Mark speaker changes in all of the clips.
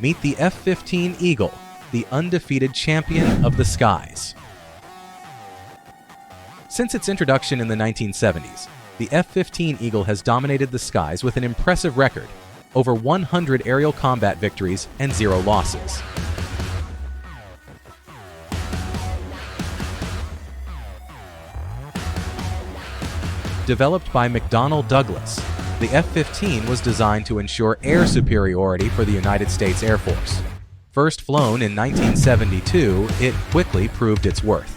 Speaker 1: Meet the F-15 Eagle, the undefeated champion of the skies. Since its introduction in the 1970s, the F-15 Eagle has dominated the skies with an impressive record, over 100 aerial combat victories and 0 losses. Developed by McDonnell Douglas, the F-15 was designed to ensure air superiority for the United States Air Force. First flown in 1972, it quickly proved its worth.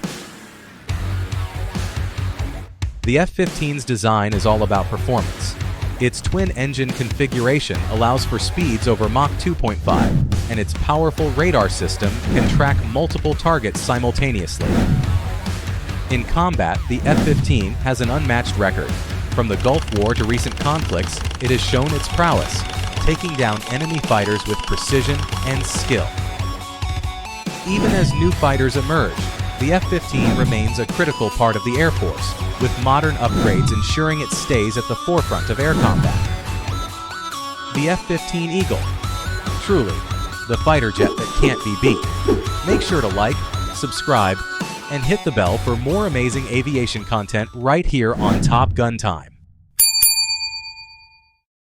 Speaker 1: The F-15's design is all about performance. Its twin-engine configuration allows for speeds over Mach 2.5, and its powerful radar system can track multiple targets simultaneously. In combat, the F-15 has an unmatched record. From the Gulf War to recent conflicts, it has shown its prowess, taking down enemy fighters with precision and skill. Even as new fighters emerge, the F-15 remains a critical part of the Air Force, with modern upgrades ensuring it stays at the forefront of air combat. The F-15 Eagle. Truly, the fighter jet that can't be beat. Make sure to like, subscribe, and hit the bell for more amazing aviation content right here on Top Gun Time.